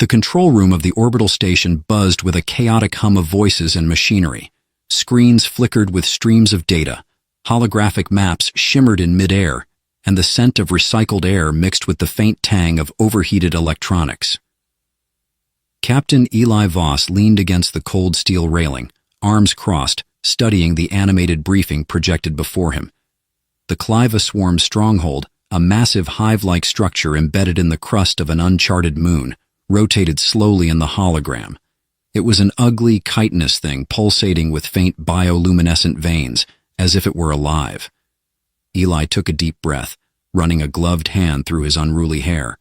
The control room of the orbital station buzzed with a chaotic hum of voices and machinery. Screens flickered with streams of data. Holographic maps shimmered in midair, and the scent of recycled air mixed with the faint tang of overheated electronics. Captain Eli Voss leaned against the cold steel railing, arms crossed, studying the animated briefing projected before him. The Cliva Swarm stronghold, a massive hive-like structure embedded in the crust of an uncharted moon, rotated slowly in the hologram. It was an ugly, chitinous thing pulsating with faint bioluminescent veins, as if it were alive. Eli took a deep breath, running a gloved hand through his unruly hair.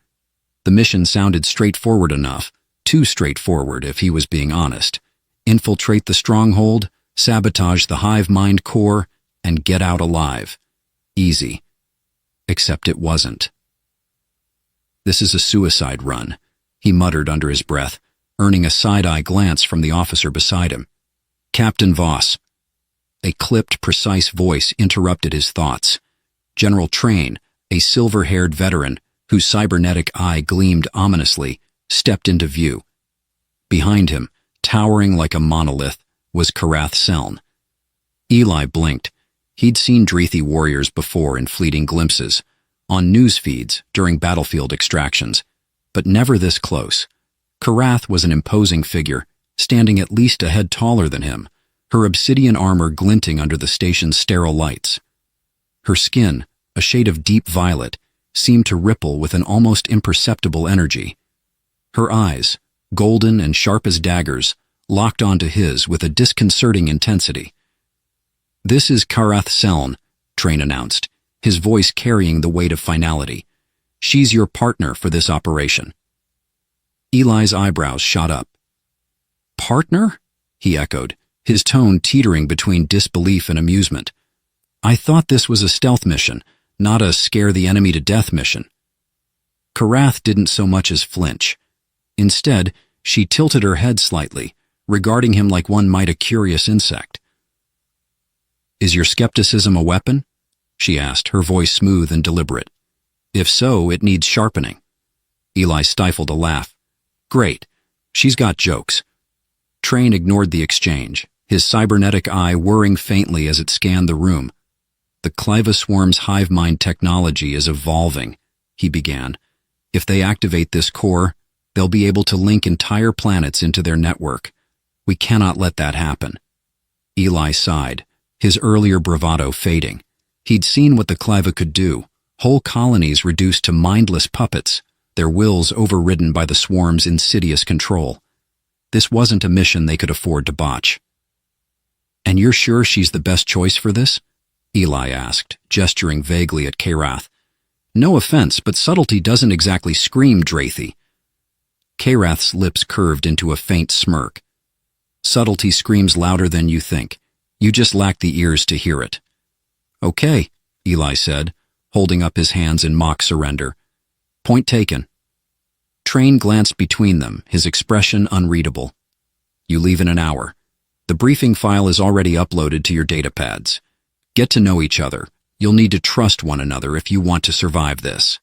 The mission sounded straightforward enough, too straightforward if he was being honest. Infiltrate the stronghold, sabotage the hive mind core, and get out alive. Easy. Except it wasn't. "This is a suicide run," he muttered under his breath, earning a side-eye glance from the officer beside him. "Captain Voss." A clipped, precise voice interrupted his thoughts. General Train, a silver-haired veteran, whose cybernetic eye gleamed ominously, stepped into view. Behind him, towering like a monolith, was Karath Seln. Eli blinked. He'd seen Drethi warriors before in fleeting glimpses, on news feeds during battlefield extractions, but never this close. Karath was an imposing figure, standing at least a head taller than him, her obsidian armor glinting under the station's sterile lights. Her skin, a shade of deep violet, seemed to ripple with an almost imperceptible energy. Her eyes, golden and sharp as daggers, locked onto his with a disconcerting intensity. "This is Karath Seln," Train announced, his voice carrying the weight of finality. "She's your partner for this operation." Eli's eyebrows shot up. "Partner?" he echoed, his tone teetering between disbelief and amusement. "I thought this was a stealth mission, not a scare-the-enemy-to-death mission." Karath didn't so much as flinch. Instead, she tilted her head slightly, regarding him like one might a curious insect. "Is your skepticism a weapon?" she asked, her voice smooth and deliberate. "If so, it needs sharpening." Eli stifled a laugh. "Great. She's got jokes." Train ignored the exchange, his cybernetic eye whirring faintly as it scanned the room. "The Cliva Swarm's hive mind technology is evolving," he began. "If they activate this core, they'll be able to link entire planets into their network. We cannot let that happen." Eli sighed, his earlier bravado fading. He'd seen what the Cliva could do, whole colonies reduced to mindless puppets, their wills overridden by the swarm's insidious control. This wasn't a mission they could afford to botch. "And you're sure she's the best choice for this?" Eli asked, gesturing vaguely at Karath. "No offense, but subtlety doesn't exactly scream Drethi." Karath's lips curved into a faint smirk. "Subtlety screams louder than you think. You just lack the ears to hear it." "Okay," Eli said, holding up his hands in mock surrender. "Point taken." Train glanced between them, his expression unreadable. "You leave in an hour. The briefing file is already uploaded to your datapads. Get to know each other. You'll need to trust one another if you want to survive this."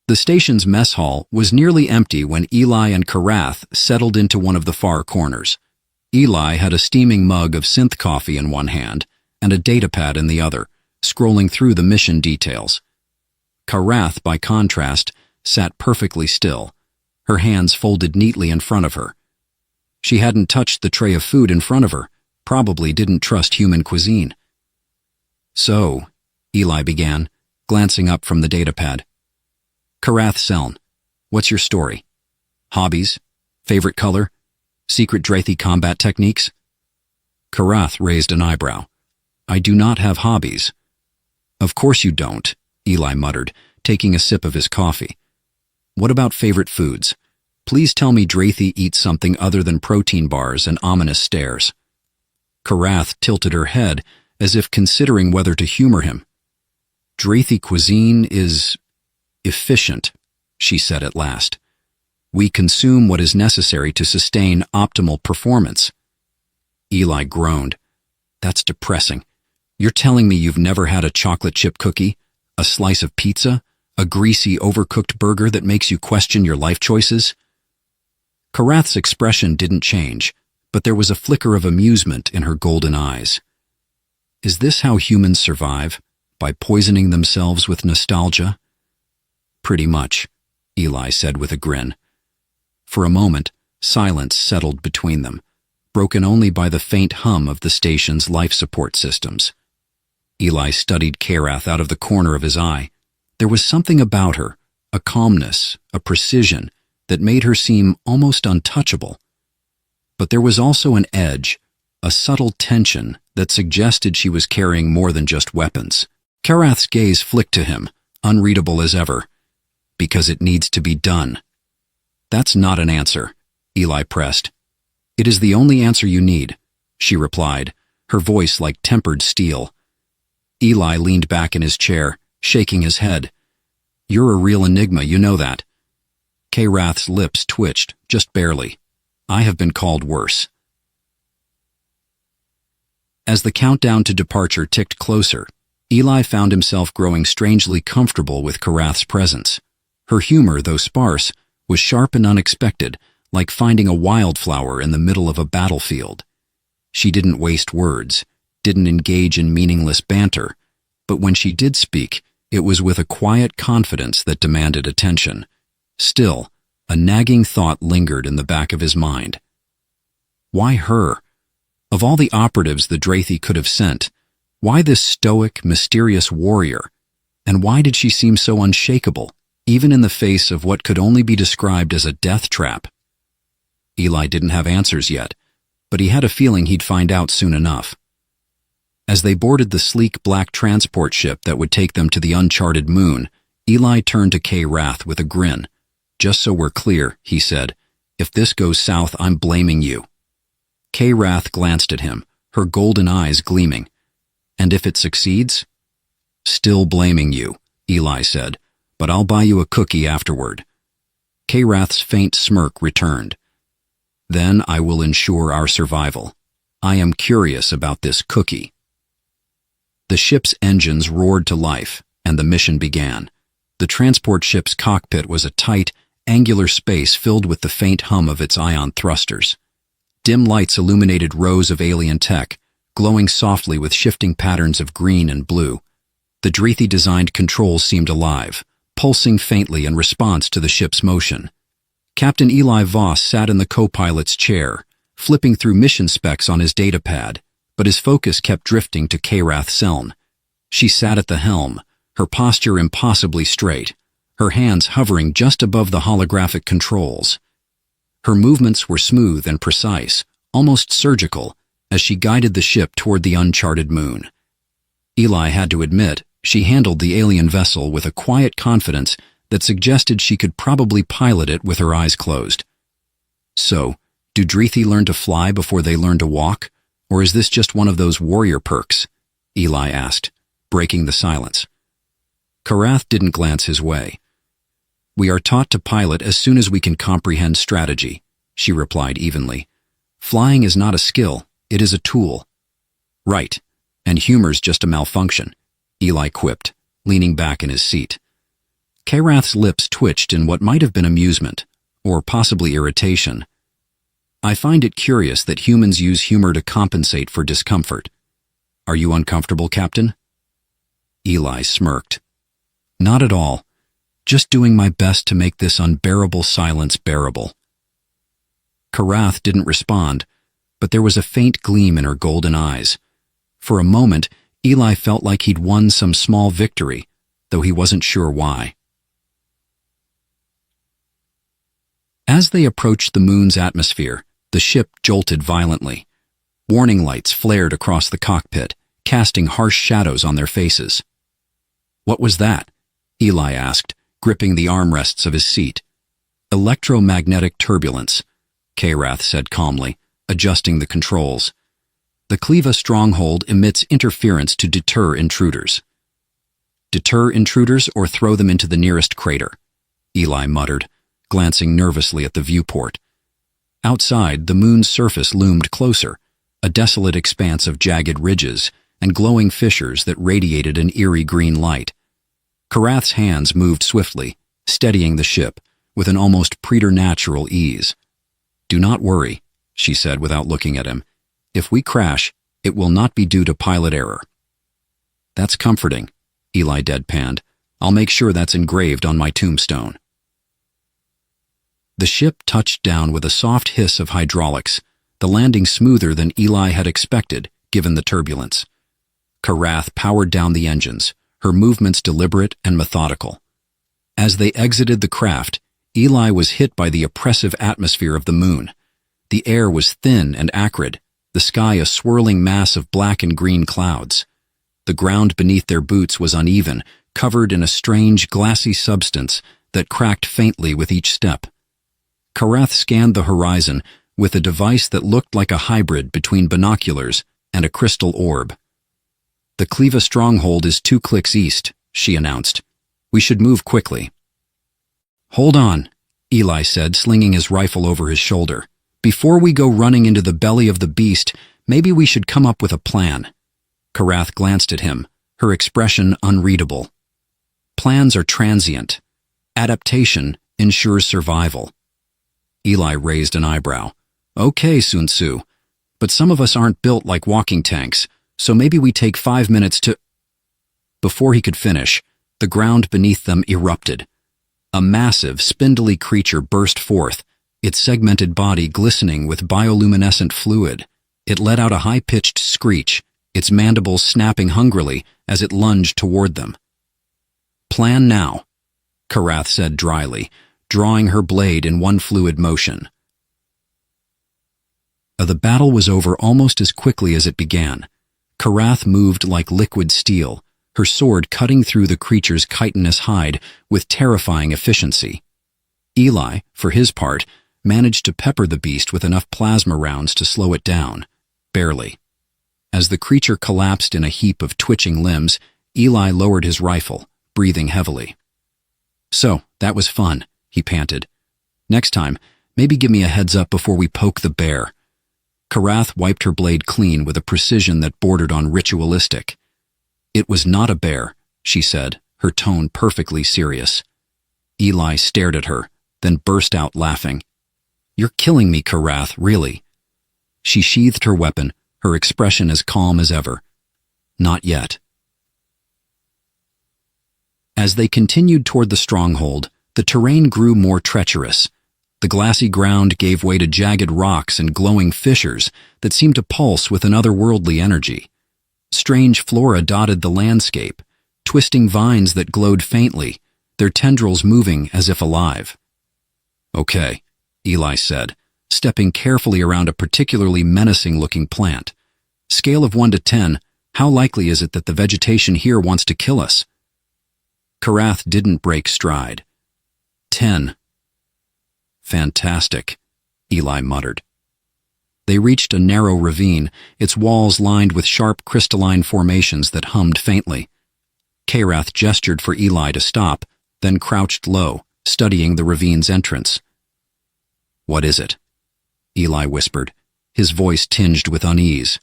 The station's mess hall was nearly empty when Eli and Karath settled into one of the far corners. Eli had a steaming mug of synth coffee in one hand and a datapad in the other, scrolling through the mission details. Karath, by contrast, sat perfectly still, her hands folded neatly in front of her. She hadn't touched the tray of food in front of her, probably didn't trust human cuisine. "So," Eli began, glancing up from the datapad. "Karath Seln, what's your story? Hobbies? Favorite color? Secret Drethi combat techniques?" Karath raised an eyebrow. "I do not have hobbies." "Of course you don't," Eli muttered, taking a sip of his coffee. "What about favorite foods? Please tell me Drethi eats something other than protein bars and ominous stares." Karath tilted her head as if considering whether to humor him. "Drethi cuisine is efficient," she said at last. "We consume what is necessary to sustain optimal performance." Eli groaned. "That's depressing. You're telling me you've never had a chocolate chip cookie, a slice of pizza, A greasy, overcooked burger that makes you question your life choices? Karath's expression didn't change, but there was a flicker of amusement in her golden eyes. Is this how humans survive? By poisoning themselves with nostalgia? Pretty much, Eli said with a grin. For a moment, silence settled between them, broken only by the faint hum of the station's life support systems. Eli studied Karath out of the corner of his eye. There was something about her, a calmness, a precision, that made her seem almost untouchable. But there was also an edge, a subtle tension that suggested she was carrying more than just weapons. Karath's gaze flicked to him, unreadable as ever. Because it needs to be done. That's not an answer, Eli pressed. It is the only answer you need, she replied, her voice like tempered steel. Eli leaned back in his chair, shaking his head. You're a real enigma, you know that. Karath's lips twitched, just barely. I have been called worse. As the countdown to departure ticked closer, Eli found himself growing strangely comfortable with Karath's presence. Her humor, though sparse, was sharp and unexpected, like finding a wildflower in the middle of a battlefield. She didn't waste words, didn't engage in meaningless banter, but when she did speak, it was with a quiet confidence that demanded attention. Still, a nagging thought lingered in the back of his mind. Why her? Of all the operatives the Drathi could have sent, why this stoic, mysterious warrior? And why did she seem so unshakable, even in the face of what could only be described as a death trap? Eli didn't have answers yet, but he had a feeling he'd find out soon enough. As they boarded the sleek black transport ship that would take them to the uncharted moon, Eli turned to Karath with a grin. Just so we're clear, he said, if this goes south, I'm blaming you. Karath glanced at him, her golden eyes gleaming. And if it succeeds? Still blaming you, Eli said, but I'll buy you a cookie afterward. Karath's faint smirk returned. Then I will ensure our survival. I am curious about this cookie. The ship's engines roared to life, and the mission began. The transport ship's cockpit was a tight, angular space filled with the faint hum of its ion thrusters. Dim lights illuminated rows of alien tech, glowing softly with shifting patterns of green and blue. The Drathi-designed controls seemed alive, pulsing faintly in response to the ship's motion. Captain Eli Voss sat in the co-pilot's chair, flipping through mission specs on his datapad, but his focus kept drifting to Karath Seln. She sat at the helm, her posture impossibly straight, her hands hovering just above the holographic controls. Her movements were smooth and precise, almost surgical, as she guided the ship toward the uncharted moon. Eli had to admit, she handled the alien vessel with a quiet confidence that suggested she could probably pilot it with her eyes closed. So, do Drathi learn to fly before they learn to walk, or is this just one of those warrior perks? Eli asked, breaking the silence. Karath didn't glance his way. We are taught to pilot as soon as we can comprehend strategy, she replied evenly. Flying is not a skill, it is a tool. Right, and humor's just a malfunction, Eli quipped, leaning back in his seat. Karath's lips twitched in what might have been amusement, or possibly irritation. I find it curious that humans use humor to compensate for discomfort. Are you uncomfortable, Captain? Eli smirked. Not at all. Just doing my best to make this unbearable silence bearable. Karath didn't respond, but there was a faint gleam in her golden eyes. For a moment, Eli felt like he'd won some small victory, though he wasn't sure why. As they approached the moon's atmosphere, the ship jolted violently. Warning lights flared across the cockpit, casting harsh shadows on their faces. What was that? Eli asked, gripping the armrests of his seat. Electromagnetic turbulence, Karath said calmly, adjusting the controls. The Cleva stronghold emits interference to deter intruders. Deter intruders or throw them into the nearest crater, Eli muttered, glancing nervously at the viewport. Outside, the moon's surface loomed closer, a desolate expanse of jagged ridges and glowing fissures that radiated an eerie green light. Karath's hands moved swiftly, steadying the ship with an almost preternatural ease. "Do not worry," she said without looking at him. "If we crash, it will not be due to pilot error." "That's comforting," Eli deadpanned. "I'll make sure that's engraved on my tombstone." The ship touched down with a soft hiss of hydraulics, the landing smoother than Eli had expected, given the turbulence. Karath powered down the engines, her movements deliberate and methodical. As they exited the craft, Eli was hit by the oppressive atmosphere of the moon. The air was thin and acrid, the sky a swirling mass of black and green clouds. The ground beneath their boots was uneven, covered in a strange, glassy substance that cracked faintly with each step. Karath scanned the horizon with a device that looked like a hybrid between binoculars and a crystal orb. "The Cleva stronghold is 2 clicks east," she announced. "We should move quickly." "Hold on," Eli said, slinging his rifle over his shoulder. "Before we go running into the belly of the beast, maybe we should come up with a plan." Karath glanced at him, her expression unreadable. "Plans are transient. Adaptation ensures survival." Eli raised an eyebrow. "Okay, Sun Tzu, but some of us aren't built like walking tanks, so maybe we take 5 minutes to—" Before he could finish, the ground beneath them erupted. A massive, spindly creature burst forth, its segmented body glistening with bioluminescent fluid. It let out a high-pitched screech, its mandibles snapping hungrily as it lunged toward them. "Plan now," Karath said dryly, drawing her blade in one fluid motion. The battle was over almost as quickly as it began. Karath moved like liquid steel, her sword cutting through the creature's chitinous hide with terrifying efficiency. Eli, for his part, managed to pepper the beast with enough plasma rounds to slow it down, barely. As the creature collapsed in a heap of twitching limbs, Eli lowered his rifle, breathing heavily. "So, that was fun," he panted. "Next time, maybe give me a heads up before we poke the bear." Karath wiped her blade clean with a precision that bordered on ritualistic. "It was not a bear," she said, her tone perfectly serious. Eli stared at her, then burst out laughing. "You're killing me, Karath, really." She sheathed her weapon, her expression as calm as ever. "Not yet." As they continued toward the stronghold, the terrain grew more treacherous. The glassy ground gave way to jagged rocks and glowing fissures that seemed to pulse with an otherworldly energy. Strange flora dotted the landscape, twisting vines that glowed faintly, their tendrils moving as if alive. "Okay," Eli said, stepping carefully around a particularly menacing-looking plant. "Scale of 1 to 10, how likely is it that the vegetation here wants to kill us?" Karath didn't break stride. 10. "Fantastic," Eli muttered. They reached a narrow ravine, its walls lined with sharp crystalline formations that hummed faintly. Karath gestured for Eli to stop, then crouched low, studying the ravine's entrance. "What is it?" Eli whispered, his voice tinged with unease.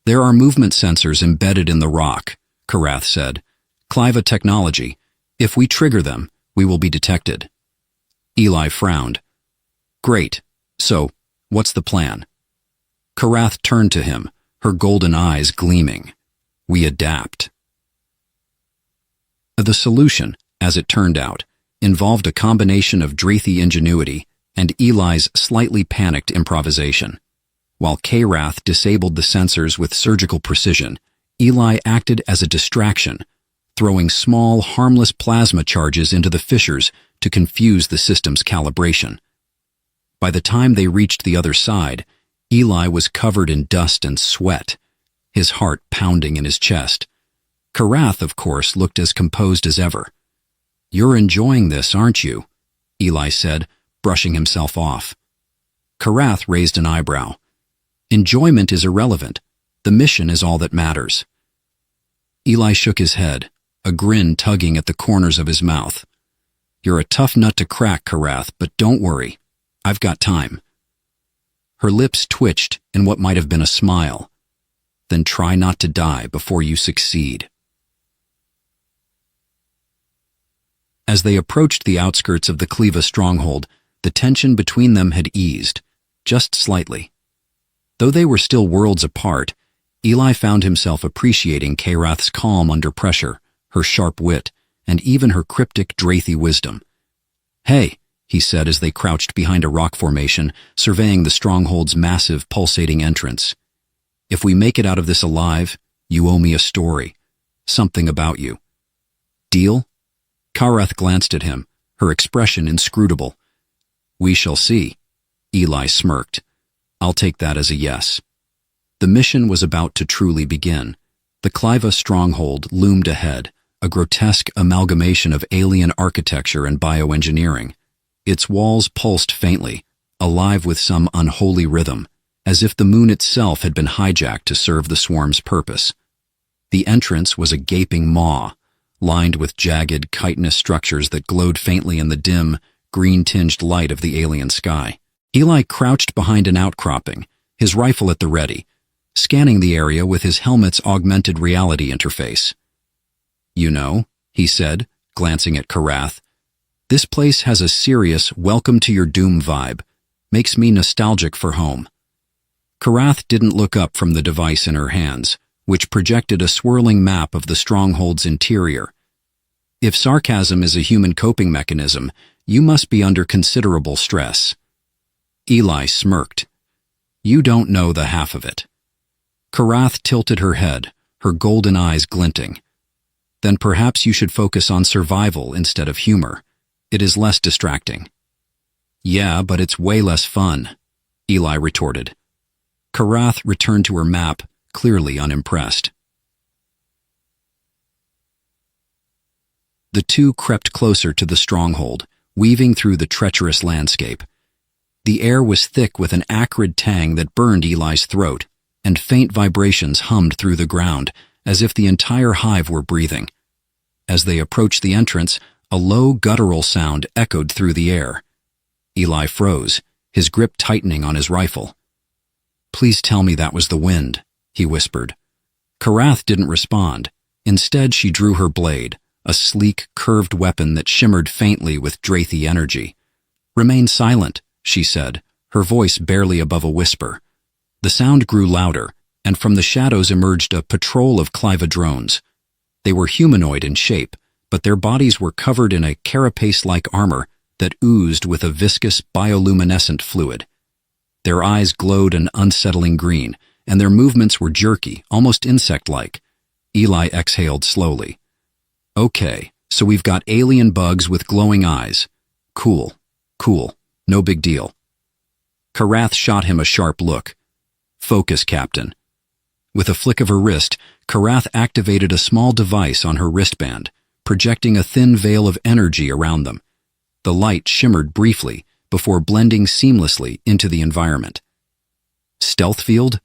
"There are movement sensors embedded in the rock," Karath said. "Cleva technology. If we trigger them, we will be detected." Eli frowned. "Great. So, what's the plan?" Karath turned to him, her golden eyes gleaming. "We adapt." The solution, as it turned out, involved a combination of Drethi ingenuity and Eli's slightly panicked improvisation. While Karath disabled the sensors with surgical precision, Eli acted as a distraction, throwing small, harmless plasma charges into the fissures to confuse the system's calibration. By the time they reached the other side, Eli was covered in dust and sweat, his heart pounding in his chest. Karath, of course, looked as composed as ever. "You're enjoying this, aren't you?" Eli said, brushing himself off. Karath raised an eyebrow. "Enjoyment is irrelevant. The mission is all that matters." Eli shook his head, a grin tugging at the corners of his mouth. "You're a tough nut to crack, Karath, but don't worry. I've got time." Her lips twitched in what might have been a smile. "Then try not to die before you succeed." As they approached the outskirts of the Cleva stronghold, the tension between them had eased, just slightly. Though they were still worlds apart, Eli found himself appreciating Karath's calm under pressure, her sharp wit, and even her cryptic Drathi wisdom. "Hey," he said as they crouched behind a rock formation, surveying the stronghold's massive, pulsating entrance. "If we make it out of this alive, you owe me a story. Something about you. Deal?" Karath glanced at him, her expression inscrutable. "We shall see." Eli smirked. "I'll take that as a yes." The mission was about to truly begin. The Cleva stronghold loomed ahead, a grotesque amalgamation of alien architecture and bioengineering. Its walls pulsed faintly, alive with some unholy rhythm, as if the moon itself had been hijacked to serve the swarm's purpose. The entrance was a gaping maw, lined with jagged, chitinous structures that glowed faintly in the dim, green-tinged light of the alien sky. Eli crouched behind an outcropping, his rifle at the ready, scanning the area with his helmet's augmented reality interface. "You know," he said, glancing at Karath, "this place has a serious welcome to your doom vibe. Makes me nostalgic for home." Karath didn't look up from the device in her hands, which projected a swirling map of the stronghold's interior. "If sarcasm is a human coping mechanism, you must be under considerable stress." Eli smirked. "You don't know the half of it." Karath tilted her head, her golden eyes glinting. "Then perhaps you should focus on survival instead of humor. It is less distracting." "Yeah, but it's way less fun," Eli retorted. Karath returned to her map, clearly unimpressed. The two crept closer to the stronghold, weaving through the treacherous landscape. The air was thick with an acrid tang that burned Eli's throat, and faint vibrations hummed through the ground, as if the entire hive were breathing. As they approached the entrance, a low, guttural sound echoed through the air. Eli froze, his grip tightening on his rifle. "Please tell me that was the wind," he whispered. Karath didn't respond. Instead, she drew her blade, a sleek, curved weapon that shimmered faintly with Drathi energy. "Remain silent," she said, her voice barely above a whisper. The sound grew louder, and from the shadows emerged a patrol of Cleva drones. They were humanoid in shape, but their bodies were covered in a carapace-like armor that oozed with a viscous bioluminescent fluid. Their eyes glowed an unsettling green, and their movements were jerky, almost insect-like. Eli exhaled slowly. "Okay, so we've got alien bugs with glowing eyes. Cool, no big deal." Karath shot him a sharp look. "Focus, Captain." With a flick of her wrist, Karath activated a small device on her wristband, projecting a thin veil of energy around them. The light shimmered briefly before blending seamlessly into the environment. "Stealth field?"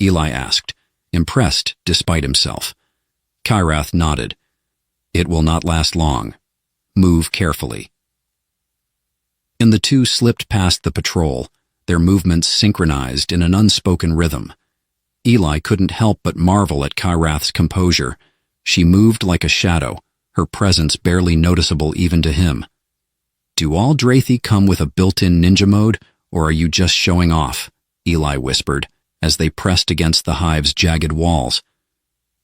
Eli asked, impressed despite himself. Karath nodded. "It will not last long. Move carefully." And the two slipped past the patrol, their movements synchronized in an unspoken rhythm. Eli couldn't help but marvel at Karath's composure. She moved like a shadow, her presence barely noticeable even to him. "Do all Drathi come with a built-in ninja mode, or are you just showing off?" Eli whispered, as they pressed against the hive's jagged walls.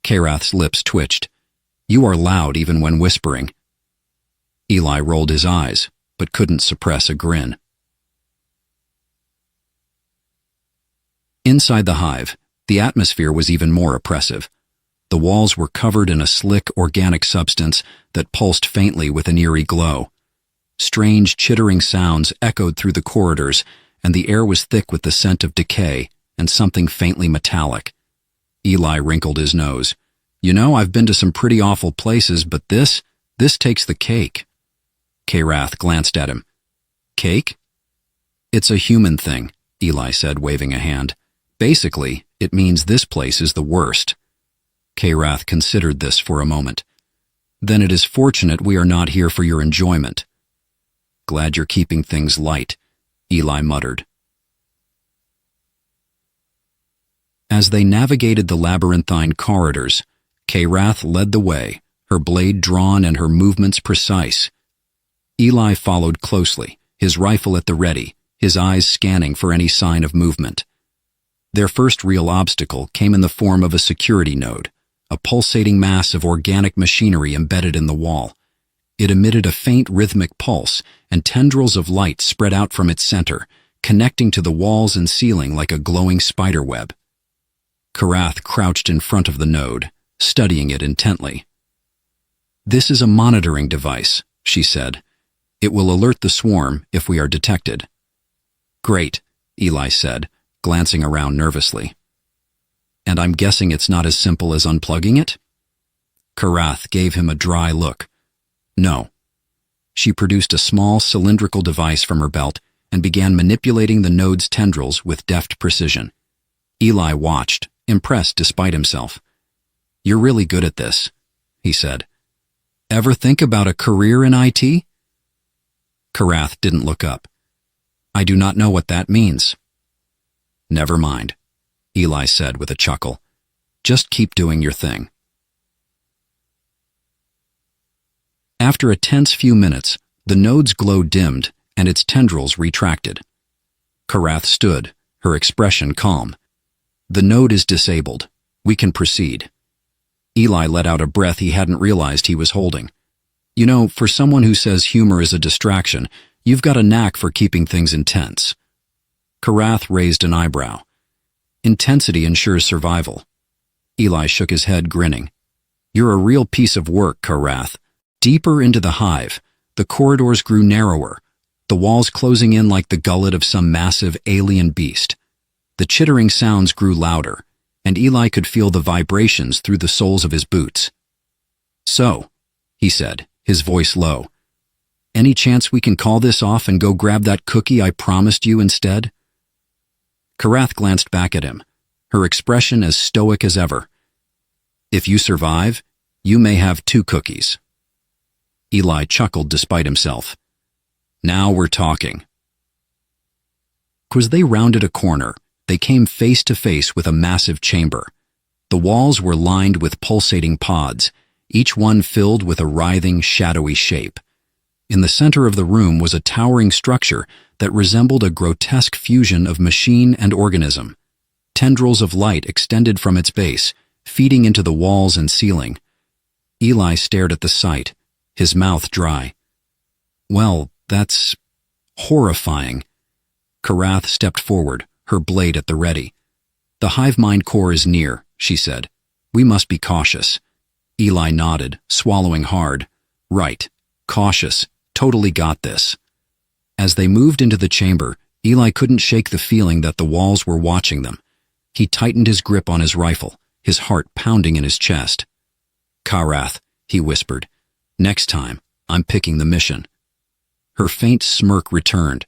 Karath's lips twitched. "You are loud even when whispering." Eli rolled his eyes, but couldn't suppress a grin. Inside the hive, the atmosphere was even more oppressive. The walls were covered in a slick, organic substance that pulsed faintly with an eerie glow. Strange, chittering sounds echoed through the corridors, and the air was thick with the scent of decay and something faintly metallic. Eli wrinkled his nose. "You know, I've been to some pretty awful places, but this takes the cake." Karath glanced at him. "Cake?" "It's a human thing," Eli said, waving a hand. "Basically, it means this place is the worst." Karath considered this for a moment. "Then it is fortunate we are not here for your enjoyment." "Glad you're keeping things light," Eli muttered. As they navigated the labyrinthine corridors, Karath led the way, her blade drawn and her movements precise, Eli followed closely, his rifle at the ready, his eyes scanning for any sign of movement. Their first real obstacle came in the form of a security node, a pulsating mass of organic machinery embedded in the wall. It emitted a faint rhythmic pulse, and tendrils of light spread out from its center, connecting to the walls and ceiling like a glowing spiderweb. Karath crouched in front of the node, studying it intently. "This is a monitoring device," she said. "It will alert the swarm if we are detected." "Great," Eli said, glancing around nervously. "And I'm guessing it's not as simple as unplugging it?" Karath gave him a dry look. "No." She produced a small cylindrical device from her belt and began manipulating the node's tendrils with deft precision. Eli watched, impressed despite himself. "You're really good at this," he said. "Ever think about a career in IT?" Karath didn't look up. "I do not know what that means." "Never mind," Eli said with a chuckle. "Just keep doing your thing." After a tense few minutes, the node's glow dimmed and its tendrils retracted. Karath stood, her expression calm. "The node is disabled. We can proceed." Eli let out a breath he hadn't realized he was holding. "You know, for someone who says humor is a distraction, you've got a knack for keeping things intense." Karath raised an eyebrow. "Intensity ensures survival." Eli shook his head, grinning. "You're a real piece of work, Karath." Deeper into the hive, the corridors grew narrower, the walls closing in like the gullet of some massive alien beast. The chittering sounds grew louder, and Eli could feel the vibrations through the soles of his boots. "So," he said, his voice low, "any chance we can call this off and go grab that cookie I promised you instead?" Karath glanced back at him, her expression as stoic as ever. "If you survive, you may have 2 cookies." Eli chuckled despite himself. "Now we're talking." As they rounded a corner, they came face to face with a massive chamber. The walls were lined with pulsating pods, each one filled with a writhing, shadowy shape. In the center of the room was a towering structure that resembled a grotesque fusion of machine and organism. Tendrils of light extended from its base, feeding into the walls and ceiling. Eli stared at the sight, his mouth dry. "Well, that's horrifying." Karath stepped forward, her blade at the ready. "The hive mind core is near," she said. "We must be cautious." Eli nodded, swallowing hard. "Right. Cautious. Totally got this." As they moved into the chamber, Eli couldn't shake the feeling that the walls were watching them. He tightened his grip on his rifle, his heart pounding in his chest. "Karath," he whispered. "Next time, I'm picking the mission." Her faint smirk returned.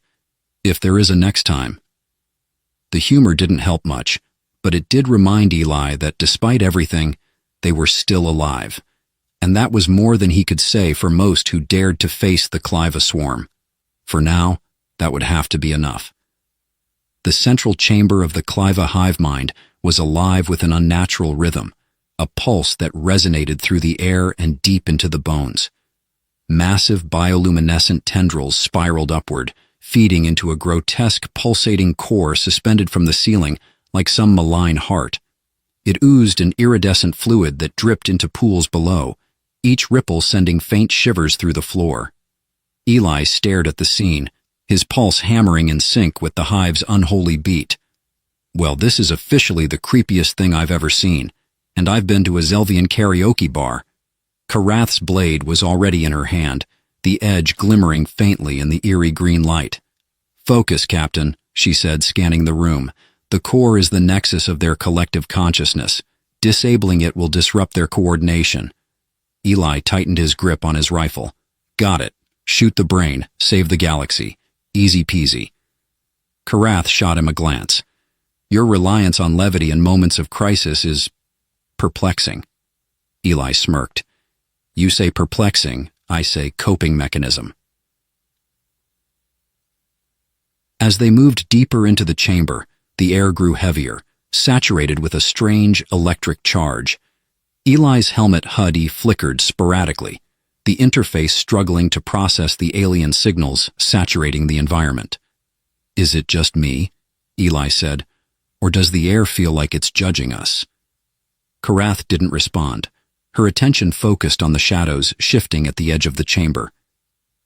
"If there is a next time." The humor didn't help much, but it did remind Eli that despite everything, they were still alive. And that was more than he could say for most who dared to face the Cliva swarm. For now, that would have to be enough. The central chamber of the Cliva hive mind was alive with an unnatural rhythm, a pulse that resonated through the air and deep into the bones. Massive bioluminescent tendrils spiraled upward, feeding into a grotesque pulsating core suspended from the ceiling like some malign heart. It oozed an iridescent fluid that dripped into pools below, each ripple sending faint shivers through the floor. Eli stared at the scene, his pulse hammering in sync with the hive's unholy beat. "Well, this is officially the creepiest thing I've ever seen, and I've been to a Zelvian karaoke bar." Karath's blade was already in her hand, the edge glimmering faintly in the eerie green light. "Focus, Captain," she said, scanning the room. "The core is the nexus of their collective consciousness. Disabling it will disrupt their coordination." Eli tightened his grip on his rifle. "Got it. Shoot the brain. Save the galaxy. Easy peasy." Karath shot him a glance. "Your reliance on levity in moments of crisis is perplexing." Eli smirked. "You say perplexing, I say coping mechanism." As they moved deeper into the chamber, the air grew heavier, saturated with a strange electric charge. Eli's helmet HUD flickered sporadically. the interface struggling to process the alien signals saturating the environment. "Is it just me?" Eli said. "Or does the air feel like it's judging us?" Karath didn't respond. Her attention focused on the shadows shifting at the edge of the chamber.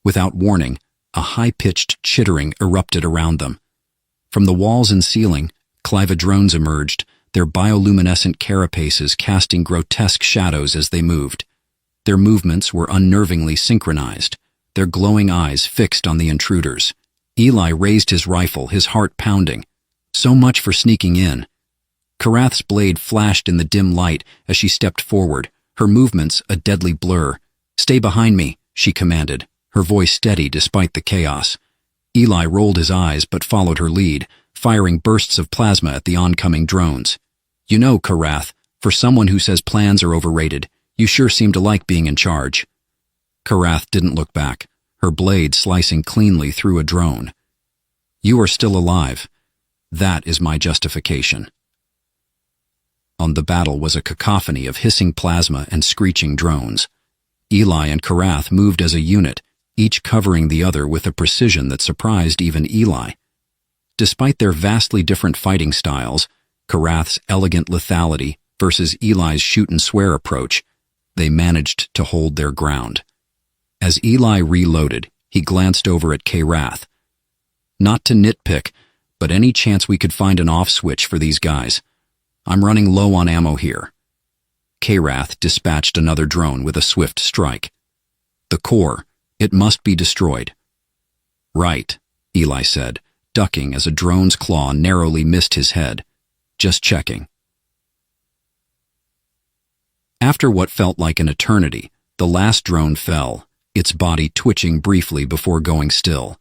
Without warning, a high-pitched chittering erupted around them. From the walls and ceiling, clivodrones emerged, their bioluminescent carapaces casting grotesque shadows as they moved. Their movements were unnervingly synchronized, their glowing eyes fixed on the intruders. Eli raised his rifle, his heart pounding. So much for sneaking in. Karath's blade flashed in the dim light as she stepped forward, her movements a deadly blur. "Stay behind me," she commanded, her voice steady despite the chaos. Eli rolled his eyes but followed her lead, firing bursts of plasma at the oncoming drones. "You know, Karath, for someone who says plans are overrated, you sure seem to like being in charge." Karath didn't look back, her blade slicing cleanly through a drone. "You are still alive. That is my justification." On the battle was a cacophony of hissing plasma and screeching drones. Eli and Karath moved as a unit, each covering the other with a precision that surprised even Eli. Despite their vastly different fighting styles, Karath's elegant lethality versus Eli's shoot-and-swear approach, they managed to hold their ground. As Eli reloaded, he glanced over at Karath. "Not to nitpick, but any chance we could find an off switch for these guys? I'm running low on ammo here." Karath dispatched another drone with a swift strike. "The core, it must be destroyed." "Right," Eli said, ducking as a drone's claw narrowly missed his head. "Just checking." After what felt like an eternity, the last drone fell, its body twitching briefly before going still.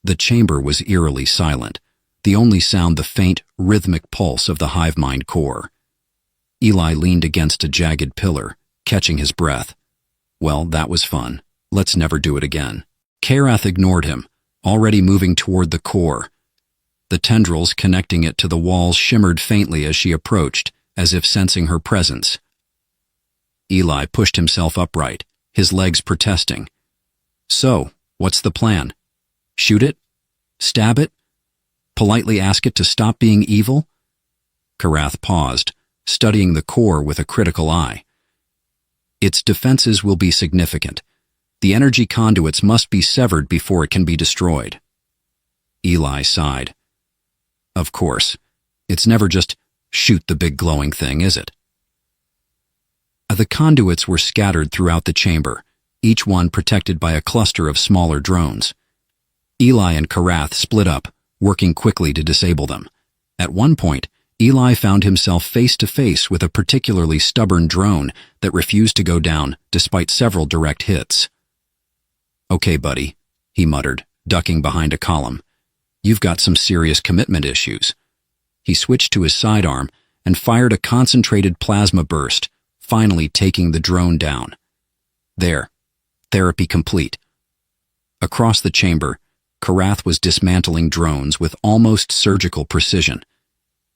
The chamber was eerily silent, the only sound the faint, rhythmic pulse of the hive mind core. Eli leaned against a jagged pillar, catching his breath. "Well, that was fun. Let's never do it again." Karath ignored him, already moving toward the core. The tendrils connecting it to the walls shimmered faintly as she approached, as if sensing her presence. Eli pushed himself upright, his legs protesting. "So, what's the plan? Shoot it? Stab it? Politely ask it to stop being evil?" Karath paused, studying the core with a critical eye. "Its defenses will be significant. The energy conduits must be severed before it can be destroyed." Eli sighed. "Of course. It's never just shoot the big glowing thing, is it?" The conduits were scattered throughout the chamber, each one protected by a cluster of smaller drones. Eli and Karath split up, working quickly to disable them. At one point, Eli found himself face to face with a particularly stubborn drone that refused to go down despite several direct hits. "Okay, buddy," he muttered, ducking behind a column. "You've got some serious commitment issues." He switched to his sidearm and fired a concentrated plasma burst, finally taking the drone down. There. Therapy complete. Across the chamber, Karath was dismantling drones with almost surgical precision.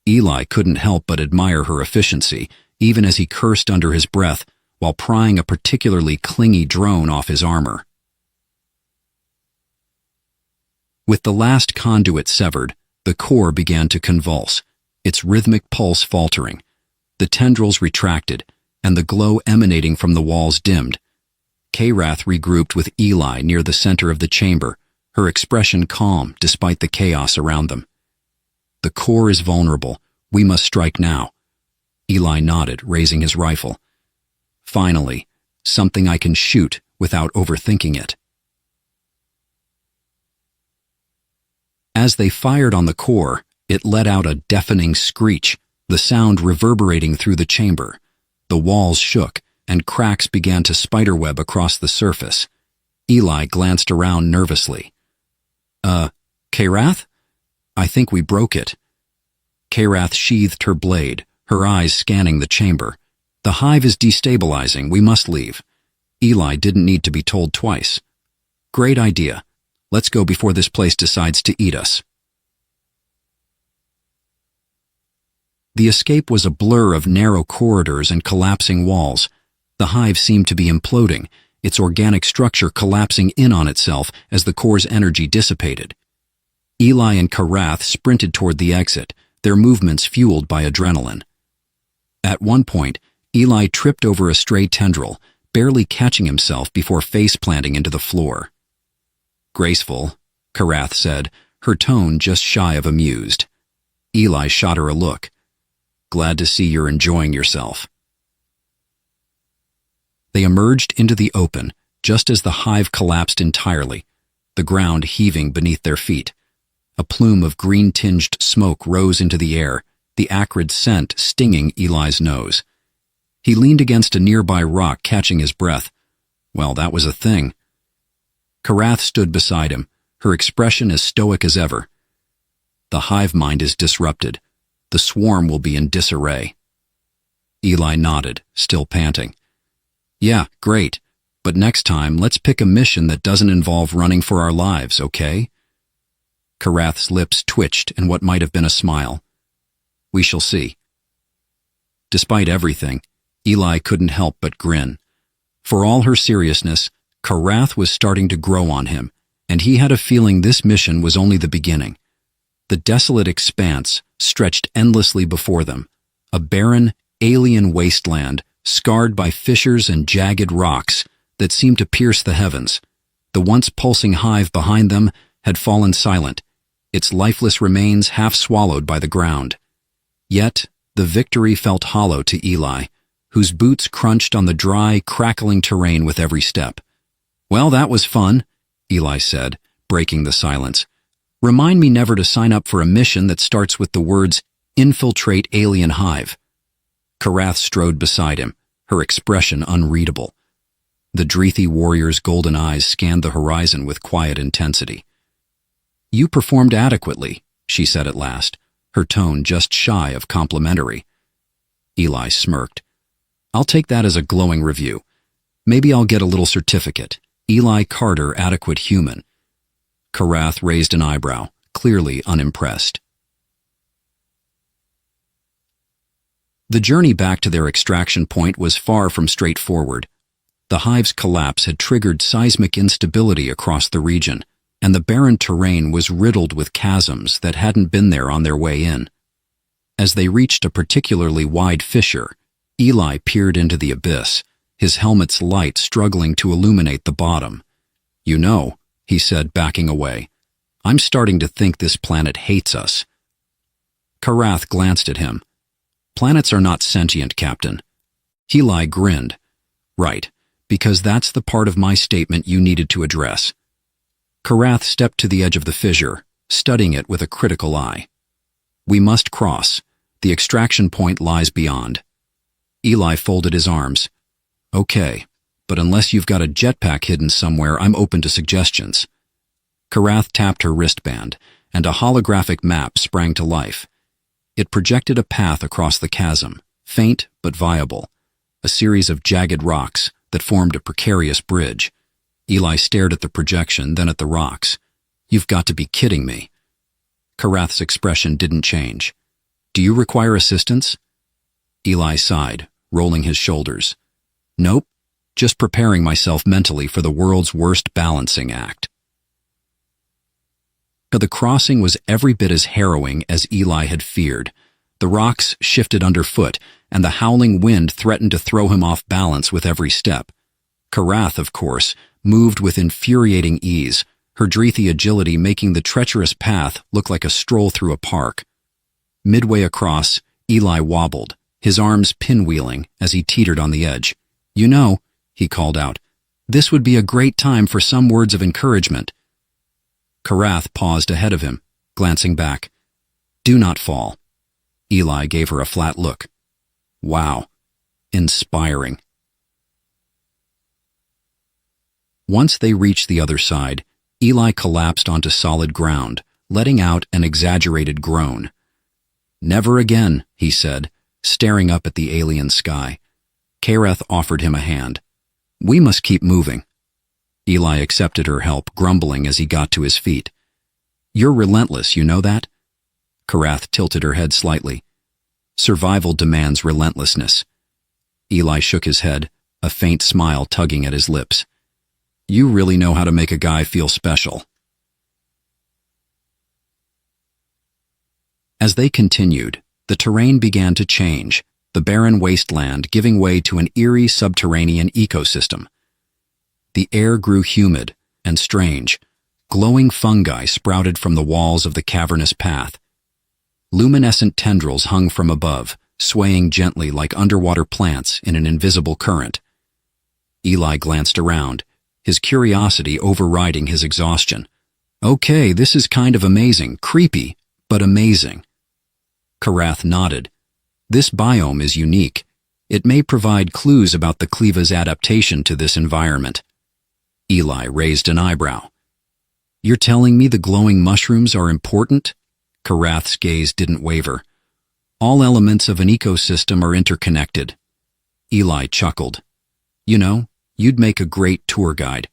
Eli couldn't help but admire her efficiency, even as he cursed under his breath while prying a particularly clingy drone off his armor. With the last conduit severed, the core began to convulse, its rhythmic pulse faltering. The tendrils retracted, and the glow emanating from the walls dimmed. Karath regrouped with Eli near the center of the chamber, her expression calm despite the chaos around them. "The core is vulnerable. We must strike now." Eli nodded, raising his rifle. "Finally, something I can shoot without overthinking it." As they fired on the core, it let out a deafening screech, the sound reverberating through the chamber. The walls shook, and cracks began to spiderweb across the surface. Eli glanced around nervously. Karath? I think we broke it." Karath sheathed her blade, her eyes scanning the chamber. "The hive is destabilizing. We must leave." Eli didn't need to be told twice. "Great idea. Let's go before this place decides to eat us." The escape was a blur of narrow corridors and collapsing walls. The hive seemed to be imploding, its organic structure collapsing in on itself as the core's energy dissipated. Eli and Karath sprinted toward the exit, their movements fueled by adrenaline. At one point, Eli tripped over a stray tendril, barely catching himself before face-planting into the floor. "Graceful," Karath said, her tone just shy of amused. Eli shot her a look. "Glad to see you're enjoying yourself." They emerged into the open, just as the hive collapsed entirely, the ground heaving beneath their feet. A plume of green-tinged smoke rose into the air, the acrid scent stinging Eli's nose. He leaned against a nearby rock, catching his breath. Well, that was a thing. Karath stood beside him, her expression as stoic as ever. "The hive mind is disrupted. The swarm will be in disarray." Eli nodded, still panting. "Yeah, great. But next time, let's pick a mission that doesn't involve running for our lives, okay?" Karath's lips twitched in what might have been a smile. "We shall see." Despite everything, Eli couldn't help but grin. For all her seriousness, Karath was starting to grow on him, and he had a feeling this mission was only the beginning. The desolate expanse stretched endlessly before them, a barren, alien wasteland scarred by fissures and jagged rocks that seemed to pierce the heavens. The once pulsing hive behind them had fallen silent, its lifeless remains half swallowed by the ground. Yet, the victory felt hollow to Eli, whose boots crunched on the dry, crackling terrain with every step. "Well, that was fun," Eli said, breaking the silence. "Remind me never to sign up for a mission that starts with the words, 'Infiltrate alien hive.'" Karath strode beside him, her expression unreadable. The Dreethi warrior's golden eyes scanned the horizon with quiet intensity. "You performed adequately," she said at last, her tone just shy of complimentary. Eli smirked. "I'll take that as a glowing review. Maybe I'll get a little certificate. Eli Carter, adequate human." Karath raised an eyebrow, clearly unimpressed. The journey back to their extraction point was far from straightforward. The hive's collapse had triggered seismic instability across the region, and the barren terrain was riddled with chasms that hadn't been there on their way in. As they reached a particularly wide fissure, Eli peered into the abyss, his helmet's light struggling to illuminate the bottom. "You know," he said, backing away, "I'm starting to think this planet hates us." Karath glanced at him. "Planets are not sentient, Captain." Eli grinned. "Right, because that's the part of my statement you needed to address." Karath stepped to the edge of the fissure, studying it with a critical eye. "We must cross. The extraction point lies beyond." Eli folded his arms. "Okay, but unless you've got a jetpack hidden somewhere, I'm open to suggestions." Karath tapped her wristband, and a holographic map sprang to life. It projected a path across the chasm, faint but viable, a series of jagged rocks that formed a precarious bridge. Eli stared at the projection, then at the rocks. "You've got to be kidding me." Karath's expression didn't change. "Do you require assistance?" Eli sighed, rolling his shoulders. "Nope, just preparing myself mentally for the world's worst balancing act." The crossing was every bit as harrowing as Eli had feared. The rocks shifted underfoot, and the howling wind threatened to throw him off balance with every step. Karath, of course, moved with infuriating ease, her Dreethi agility making the treacherous path look like a stroll through a park. Midway across, Eli wobbled, his arms pinwheeling as he teetered on the edge. "You know," he called out, "this would be a great time for some words of encouragement." Karath paused ahead of him, glancing back. "Do not fall." Eli gave her a flat look. "Wow. Inspiring." Once they reached the other side, Eli collapsed onto solid ground, letting out an exaggerated groan. "Never again," he said, staring up at the alien sky. Karath offered him a hand. "We must keep moving." Eli accepted her help, grumbling as he got to his feet. "You're relentless, you know that?" Karath tilted her head slightly. "Survival demands relentlessness." Eli shook his head. a faint smile tugging at his lips. You really know how to make a guy feel special. As they continued, the terrain began to change, the barren wasteland giving way to an eerie subterranean ecosystem. The air grew humid and strange. Glowing fungi sprouted from the walls of the cavernous path. Luminescent tendrils hung from above, swaying gently like underwater plants in an invisible current. Eli glanced around, his curiosity overriding his exhaustion. Okay, this is kind of amazing, creepy, but amazing. Karath nodded. This biome is unique. It may provide clues about the Cleva's adaptation to this environment. Eli raised an eyebrow. You're telling me the glowing mushrooms are important? Karath's gaze didn't waver. All elements of an ecosystem are interconnected. Eli chuckled. You know, you'd make a great tour guide.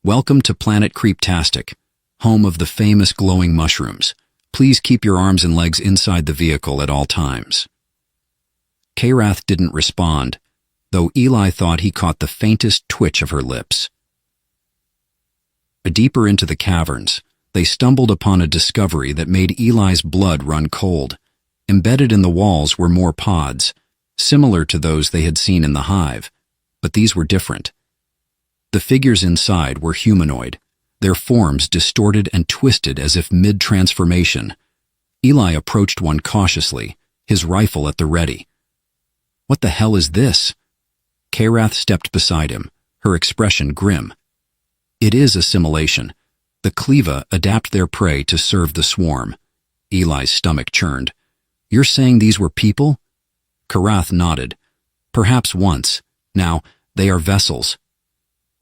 Welcome to Planet Creeptastic, home of the famous glowing mushrooms. Please keep your arms and legs inside the vehicle at all times. Karath didn't respond, though Eli thought he caught the faintest twitch of her lips. Deeper into the caverns, they stumbled upon a discovery that made Eli's blood run cold. Embedded in the walls were more pods, similar to those they had seen in the hive, but these were different. The figures inside were humanoid, their forms distorted and twisted as if mid-transformation. Eli approached one cautiously, his rifle at the ready. What the hell is this? Karath stepped beside him, her expression grim. It is assimilation. The Cleva adapt their prey to serve the swarm. Eli's stomach churned. You're saying these were people? Karath nodded. Perhaps once. Now, they are vessels.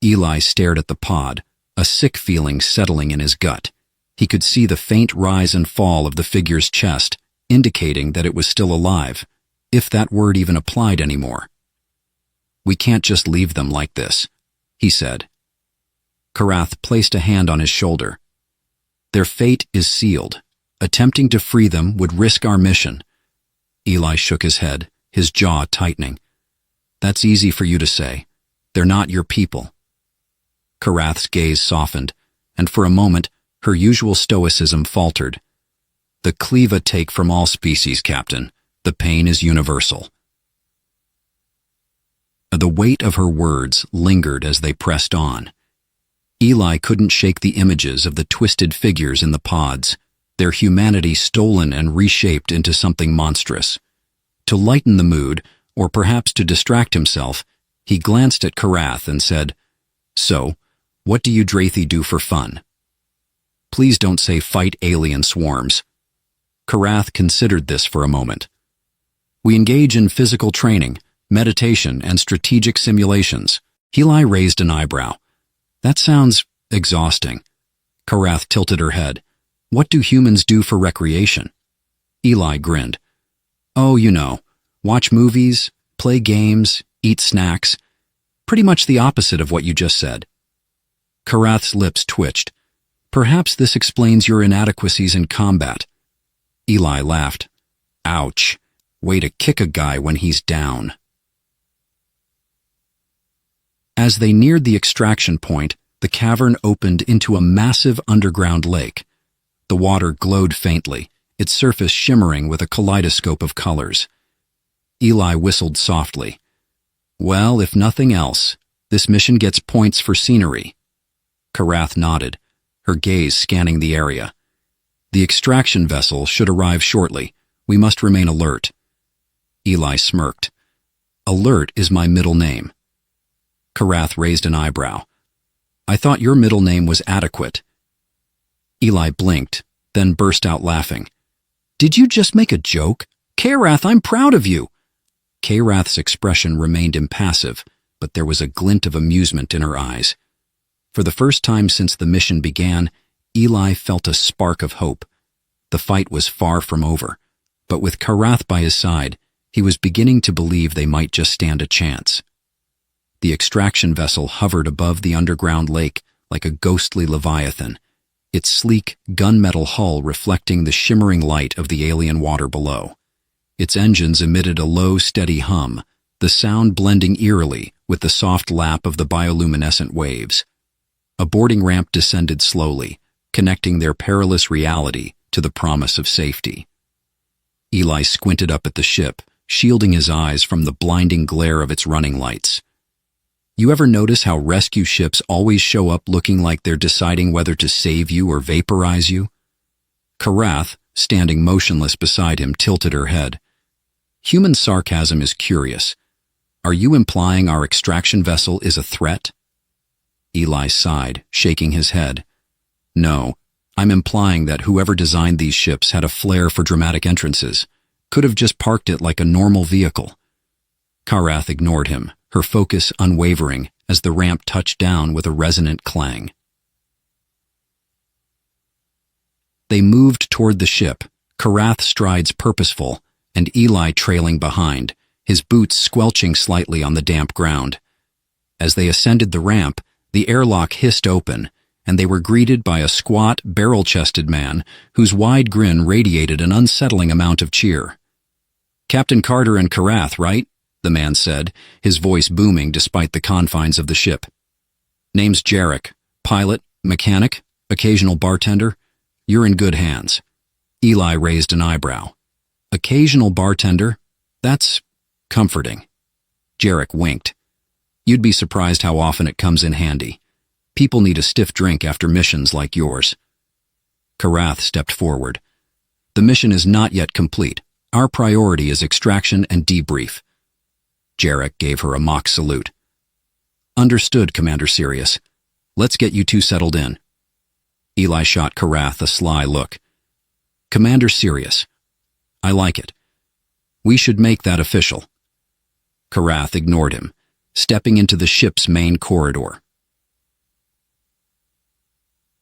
Eli stared at the pod, a sick feeling settling in his gut. He could see the faint rise and fall of the figure's chest, indicating that it was still alive, if that word even applied anymore. We can't just leave them like this, he said. Karath placed a hand on his shoulder. Their fate is sealed. Attempting to free them would risk our mission. Eli shook his head, his jaw tightening. That's easy for you to say. They're not your people. Karath's gaze softened, and for a moment, her usual stoicism faltered. The Cleva take from all species, Captain. The pain is universal. The weight of her words lingered as they pressed on. Eli couldn't shake the images of the twisted figures in the pods, their humanity stolen and reshaped into something monstrous. To lighten the mood, or perhaps to distract himself, he glanced at Karath and said, So, what do you Drathi do for fun? Please don't say fight alien swarms. Karath considered this for a moment. We engage in physical training, meditation, and strategic simulations. Eli raised an eyebrow. That sounds exhausting. Karath tilted her head. What do humans do for recreation? Eli grinned. Oh, you know, watch movies, play games, eat snacks. Pretty much the opposite of what you just said. Karath's lips twitched. Perhaps this explains your inadequacies in combat. Eli laughed. Ouch. Way to kick a guy when he's down. As they neared the extraction point, the cavern opened into a massive underground lake. The water glowed faintly, its surface shimmering with a kaleidoscope of colors. Eli whistled softly. Well, if nothing else, this mission gets points for scenery. Karath nodded, her gaze scanning the area. The extraction vessel should arrive shortly. We must remain alert. Eli smirked. Alert is my middle name. Karath raised an eyebrow. I thought your middle name was Adequate. Eli blinked, then burst out laughing. Did you just make a joke? Karath, I'm proud of you. Karath's expression remained impassive, but there was a glint of amusement in her eyes. For the first time since the mission began, Eli felt a spark of hope. The fight was far from over, but with Karath by his side, he was beginning to believe they might just stand a chance. The extraction vessel hovered above the underground lake like a ghostly leviathan, its sleek, gunmetal hull reflecting the shimmering light of the alien water below. Its engines emitted a low, steady hum, the sound blending eerily with the soft lap of the bioluminescent waves. A boarding ramp descended slowly, connecting their perilous reality to the promise of safety. Eli squinted up at the ship, shielding his eyes from the blinding glare of its running lights. You ever notice how rescue ships always show up looking like they're deciding whether to save you or vaporize you? Karath, standing motionless beside him, tilted her head. Human sarcasm is curious. Are you implying our extraction vessel is a threat? Eli sighed, shaking his head. No, I'm implying that whoever designed these ships had a flair for dramatic entrances. Could have just parked it like a normal vehicle. Karath ignored him, her focus unwavering as the ramp touched down with a resonant clang. They moved toward the ship, Karath's strides purposeful, and Eli trailing behind, his boots squelching slightly on the damp ground. As they ascended the ramp, the airlock hissed open, and they were greeted by a squat, barrel-chested man whose wide grin radiated an unsettling amount of cheer. "Captain Carter and Karath, right?" the man said, his voice booming despite the confines of the ship. "Name's Jarek. Pilot, mechanic, occasional bartender. You're in good hands." Eli raised an eyebrow. "Occasional bartender? That's comforting." Jarek winked. "You'd be surprised how often it comes in handy. People need a stiff drink after missions like yours." Karath stepped forward. "The mission is not yet complete. Our priority is extraction and debrief." Jarek gave her a mock salute. "Understood, Commander Sirius. Let's get you two settled in." Eli shot Karath a sly look. "Commander Sirius. I like it. We should make that official." Karath ignored him, stepping into the ship's main corridor.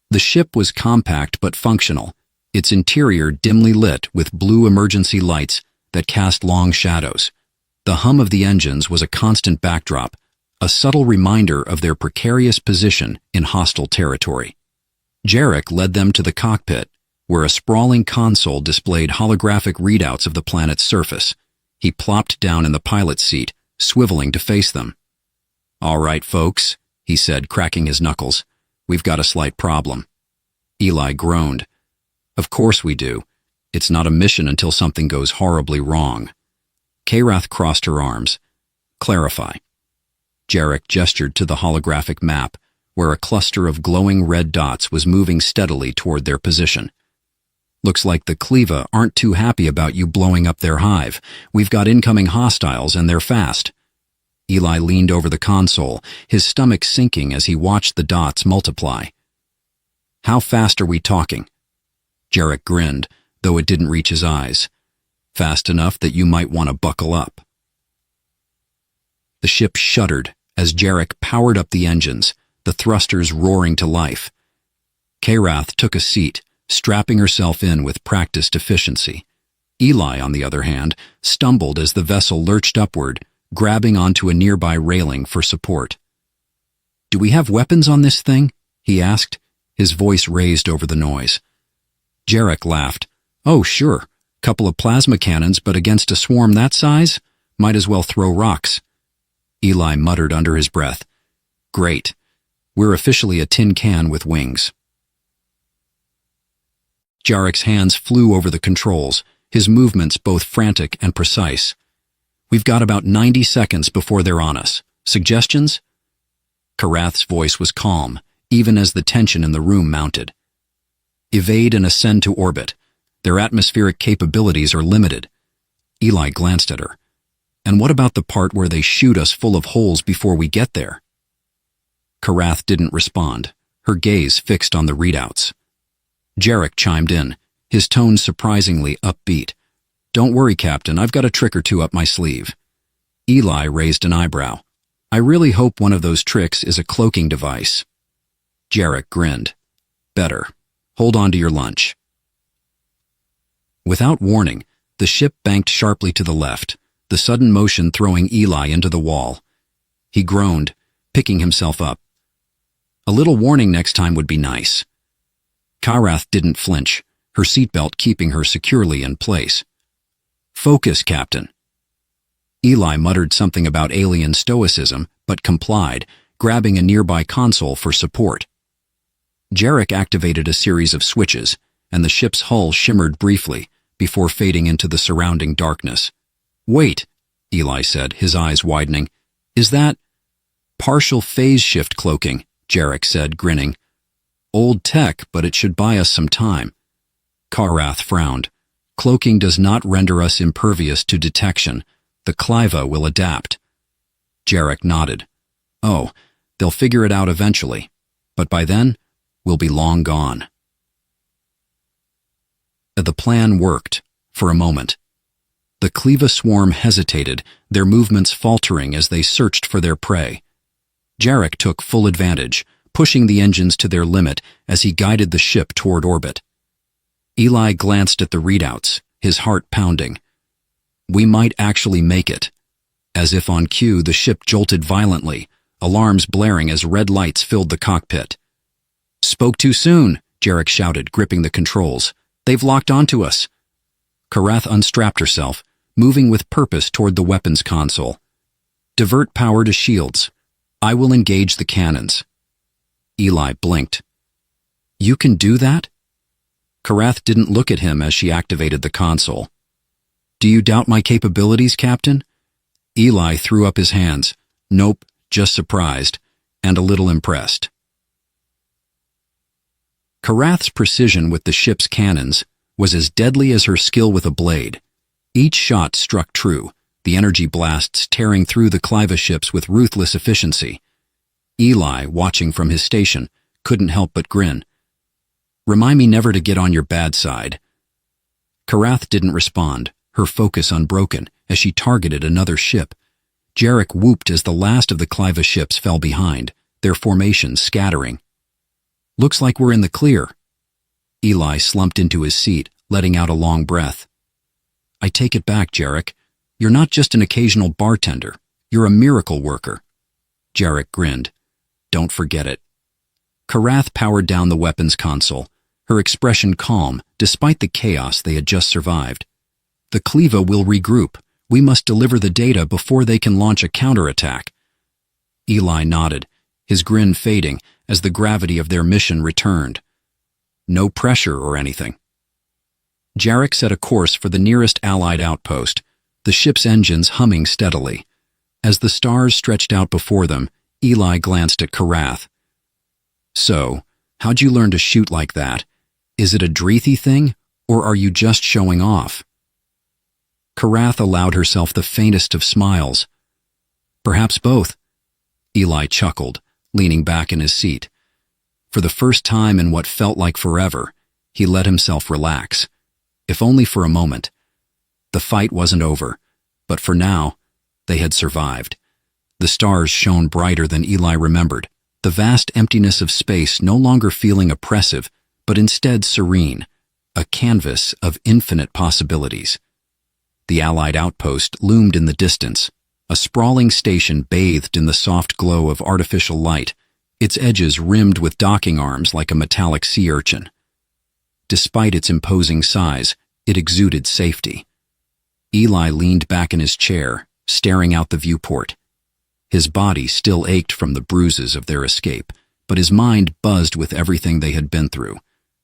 The ship was compact but functional, its interior dimly lit with blue emergency lights that cast long shadows. The hum of the engines was a constant backdrop, a subtle reminder of their precarious position in hostile territory. Jarek led them to the cockpit, where a sprawling console displayed holographic readouts of the planet's surface. He plopped down in the pilot's seat, swiveling to face them. "All right, folks," he said, cracking his knuckles. "We've got a slight problem." Eli groaned. "Of course we do. It's not a mission until something goes horribly wrong." Karath crossed her arms. "Clarify." Jarek gestured to the holographic map, where a cluster of glowing red dots was moving steadily toward their position. "Looks like the Cleva aren't too happy about you blowing up their hive. We've got incoming hostiles, and they're fast." Eli leaned over the console, his stomach sinking as he watched the dots multiply. "How fast are we talking?" Jarek grinned, though it didn't reach his eyes. "Fast enough that you might want to buckle up." The ship shuddered as Jarek powered up the engines, the thrusters roaring to life. Karath took a seat, strapping herself in with practiced efficiency. Eli, on the other hand, stumbled as the vessel lurched upward, grabbing onto a nearby railing for support. "Do we have weapons on this thing?" he asked, his voice raised over the noise. Jarek laughed. "Oh, sure. Couple of plasma cannons, but against a swarm that size? Might as well throw rocks." Eli muttered under his breath. "Great. We're officially a tin can with wings." Jarek's hands flew over the controls, his movements both frantic and precise. "We've got about 90 seconds before they're on us. Suggestions?" Karath's voice was calm, even as the tension in the room mounted. "Evade and ascend to orbit. Their atmospheric capabilities are limited." Eli glanced at her. "And what about the part where they shoot us full of holes before we get there?" Karath didn't respond, her gaze fixed on the readouts. Jarek chimed in, his tone surprisingly upbeat. "Don't worry, Captain, I've got a trick or two up my sleeve." Eli raised an eyebrow. "I really hope one of those tricks is a cloaking device." Jarek grinned. "Better. Hold on to your lunch." Without warning, the ship banked sharply to the left, the sudden motion throwing Eli into the wall. He groaned, picking himself up. "A little warning next time would be nice." Karath didn't flinch, her seatbelt keeping her securely in place. "Focus, Captain." Eli muttered something about alien stoicism, but complied, grabbing a nearby console for support. Jarek activated a series of switches, and the ship's hull shimmered briefly before fading into the surrounding darkness. "Wait," Eli said, his eyes widening. "Is that—" "Partial phase shift cloaking," Jarek said, grinning. "Old tech, but it should buy us some time." Karath frowned. "Cloaking does not render us impervious to detection. The Cliva will adapt." Jarek nodded. "Oh, they'll figure it out eventually. But by then, we'll be long gone." The plan worked, for a moment. The Cliva swarm hesitated, their movements faltering as they searched for their prey. Jarek took full advantage, pushing the engines to their limit as he guided the ship toward orbit. Eli glanced at the readouts, his heart pounding. "We might actually make it." As if on cue, the ship jolted violently, alarms blaring as red lights filled the cockpit. "Spoke too soon," Jarek shouted, gripping the controls. "They've locked onto us." Karath unstrapped herself, moving with purpose toward the weapons console. "Divert power to shields. I will engage the cannons." Eli blinked. "You can do that?" Karath didn't look at him as she activated the console. "Do you doubt my capabilities, Captain?" Eli threw up his hands. "Nope, just surprised, and a little impressed." Karath's precision with the ship's cannons was as deadly as her skill with a blade. Each shot struck true, the energy blasts tearing through the Cliva ships with ruthless efficiency. Eli, watching from his station, couldn't help but grin. "Remind me never to get on your bad side." Karath didn't respond, her focus unbroken, as she targeted another ship. Jarek whooped as the last of the Cliva ships fell behind, their formations scattering. "Looks like we're in the clear." Eli slumped into his seat, letting out a long breath. "I take it back, Jarek. You're not just an occasional bartender. You're a miracle worker." Jarek grinned. "Don't forget it." Karath powered down the weapons console, her expression calm despite the chaos they had just survived. "The Cliva will regroup. We must deliver the data before they can launch a counterattack." Eli nodded, his grin fading as the gravity of their mission returned. "No pressure or anything." Jarek set a course for the nearest Allied outpost, the ship's engines humming steadily. As the stars stretched out before them, Eli glanced at Karath. "So, how'd you learn to shoot like that? Is it a Dreethy thing, or are you just showing off?" Karath allowed herself the faintest of smiles. "Perhaps both." Eli chuckled, leaning back in his seat. For the first time in what felt like forever, he let himself relax, if only for a moment. The fight wasn't over, but for now, they had survived. The stars shone brighter than Eli remembered, the vast emptiness of space no longer feeling oppressive, but instead serene, a canvas of infinite possibilities. The Allied outpost loomed in the distance, a sprawling station bathed in the soft glow of artificial light, its edges rimmed with docking arms like a metallic sea urchin. Despite its imposing size, it exuded safety. Eli leaned back in his chair, staring out the viewport. His body still ached from the bruises of their escape, but his mind buzzed with everything they had been through.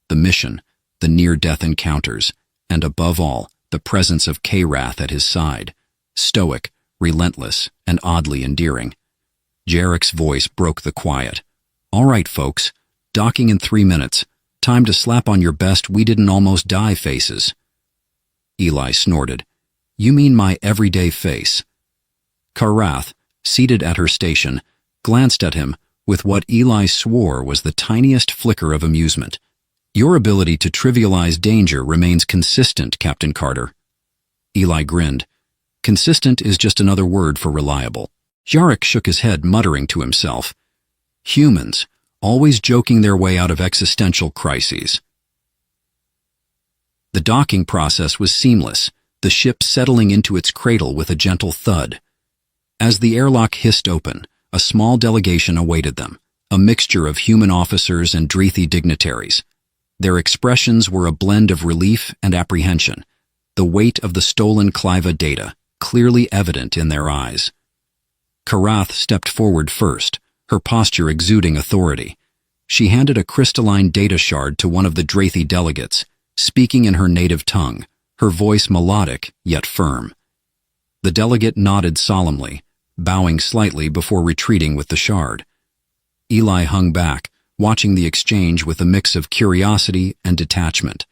The mission, the near-death encounters, and above all, the presence of Karath at his side, stoic, relentless, and oddly endearing. Jarek's voice broke the quiet. "All right, folks, docking in 3 minutes. Time to slap on your best we didn't almost die faces." Eli snorted. "You mean my everyday face?" Karath, seated at her station, glanced at him with what Eli swore was the tiniest flicker of amusement. "Your ability to trivialize danger remains consistent, Captain Carter." Eli grinned. "Consistent is just another word for reliable." Jarek shook his head, muttering to himself. Humans, always joking their way out of existential crises. The docking process was seamless, the ship settling into its cradle with a gentle thud. As the airlock hissed open, a small delegation awaited them, a mixture of human officers and Dreethy dignitaries. Their expressions were a blend of relief and apprehension, the weight of the stolen Cliva data, clearly evident in their eyes. Karath stepped forward first, her posture exuding authority. She handed a crystalline data shard to one of the Drathi delegates, speaking in her native tongue, her voice melodic yet firm. The delegate nodded solemnly, bowing slightly before retreating with the shard. Eli hung back, watching the exchange with a mix of curiosity and detachment.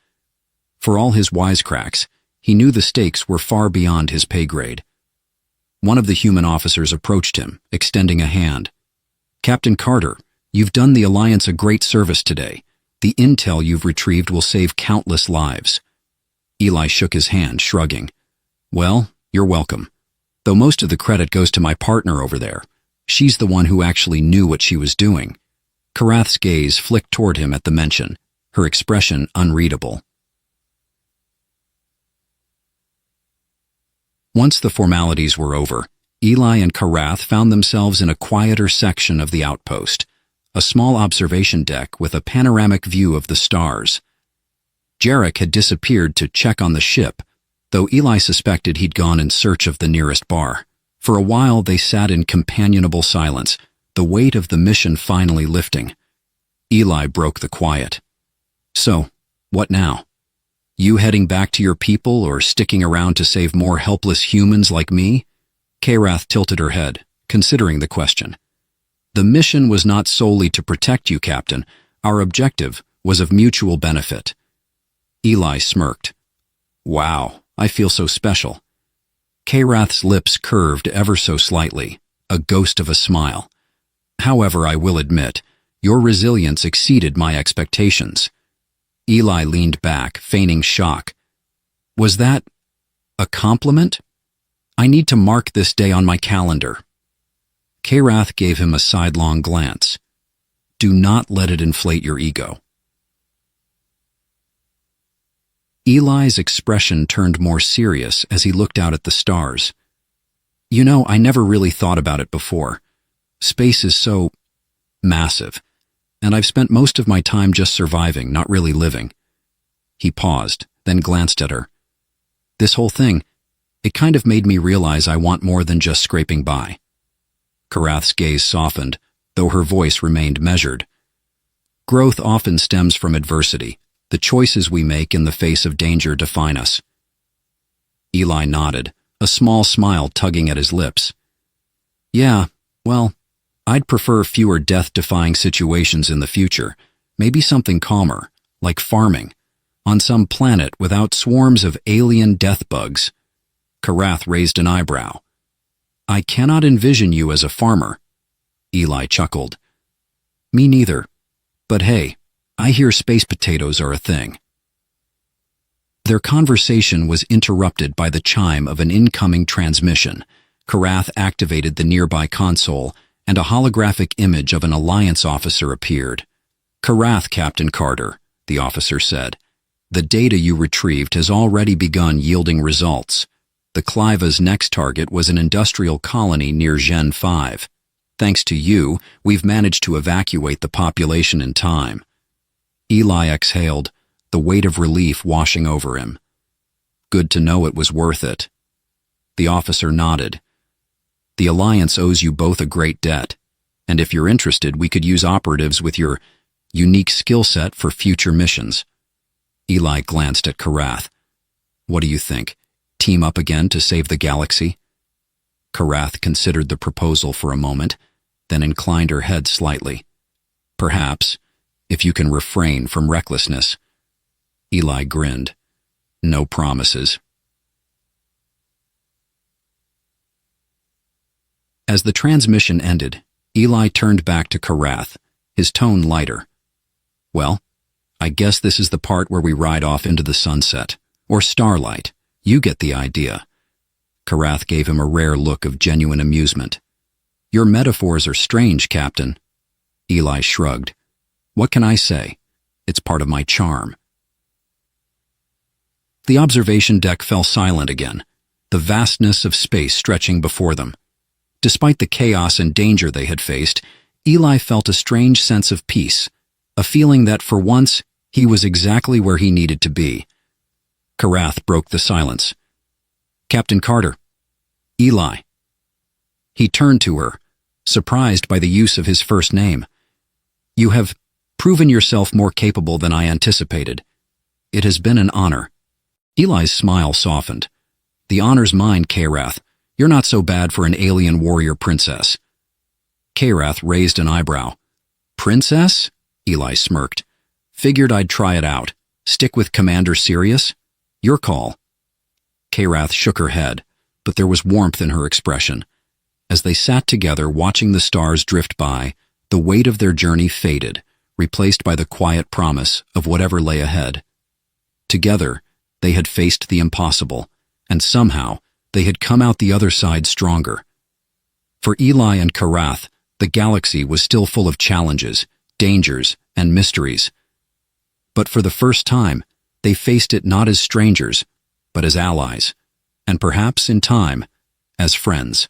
For all his wisecracks, he knew the stakes were far beyond his pay grade. One of the human officers approached him, extending a hand. "Captain Carter, you've done the Alliance a great service today. The intel you've retrieved will save countless lives." Eli shook his hand, shrugging. "Well, you're welcome. Though most of the credit goes to my partner over there. She's the one who actually knew what she was doing." Karath's gaze flicked toward him at the mention, her expression unreadable. Once the formalities were over, Eli and Karath found themselves in a quieter section of the outpost, a small observation deck with a panoramic view of the stars. Jarek had disappeared to check on the ship, though Eli suspected he'd gone in search of the nearest bar. For a while they sat in companionable silence, the weight of the mission finally lifting. Eli broke the quiet. "So, what now? You heading back to your people or sticking around to save more helpless humans like me?" Karath tilted her head, considering the question. "The mission was not solely to protect you, Captain. Our objective was of mutual benefit." Eli smirked. "Wow, I feel so special." Karath's lips curved ever so slightly, a ghost of a smile. "However, I will admit, your resilience exceeded my expectations." Eli leaned back, feigning shock. "Was that a compliment? I need to mark this day on my calendar." Karath gave him a sidelong glance. "Do not let it inflate your ego." Eli's expression turned more serious as he looked out at the stars. "You know, I never really thought about it before. Space is so massive, and I've spent most of my time just surviving, not really living." He paused, then glanced at her. "This whole thing, it kind of made me realize I want more than just scraping by." Karath's gaze softened, though her voice remained measured. "Growth often stems from adversity. The choices we make in the face of danger define us." Eli nodded, a small smile tugging at his lips. "Yeah, well, I'd prefer fewer death-defying situations in the future, maybe something calmer, like farming, on some planet without swarms of alien death bugs." Karath raised an eyebrow. "I cannot envision you as a farmer." Eli chuckled. "Me neither. But hey, I hear space potatoes are a thing." Their conversation was interrupted by the chime of an incoming transmission. Karath activated the nearby console, and a holographic image of an Alliance officer appeared. "Karath, Captain Carter," the officer said. "The data you retrieved has already begun yielding results. The Cliva's next target was an industrial colony near Gen 5. Thanks to you, we've managed to evacuate the population in time." Eli exhaled, the weight of relief washing over him. "Good to know it was worth it." The officer nodded. "The Alliance owes you both a great debt, and if you're interested, we could use operatives with your unique skill set for future missions." Eli glanced at Karath. "What do you think? Team up again to save the galaxy?" Karath considered the proposal for a moment, then inclined her head slightly. "Perhaps, if you can refrain from recklessness." Eli grinned. "No promises." As the transmission ended, Eli turned back to Karath, his tone lighter. "Well, I guess this is the part where we ride off into the sunset, or starlight. You get the idea." Karath gave him a rare look of genuine amusement. "Your metaphors are strange, Captain." Eli shrugged. "What can I say? It's part of my charm." The observation deck fell silent again, the vastness of space stretching before them. Despite the chaos and danger they had faced, Eli felt a strange sense of peace, a feeling that for once he was exactly where he needed to be. Karath broke the silence. "Captain Carter, Eli. He turned to her, surprised by the use of his first name. You have proven yourself more capable than I anticipated. It has been an honor. Eli's smile softened. The honor's mine, Karath. You're not so bad for an alien warrior princess. Karath raised an eyebrow. Princess? Eli smirked. Figured I'd try it out. Stick with Commander Sirius? Your call. Karath shook her head, but there was warmth in her expression. As they sat together watching the stars drift by, the weight of their journey faded, replaced by the quiet promise of whatever lay ahead. Together, they had faced the impossible, and somehow they had come out the other side stronger. For Eli and Karath, the galaxy was still full of challenges, dangers, and mysteries. But for the first time, they faced it not as strangers, but as allies, and perhaps, in time, as friends.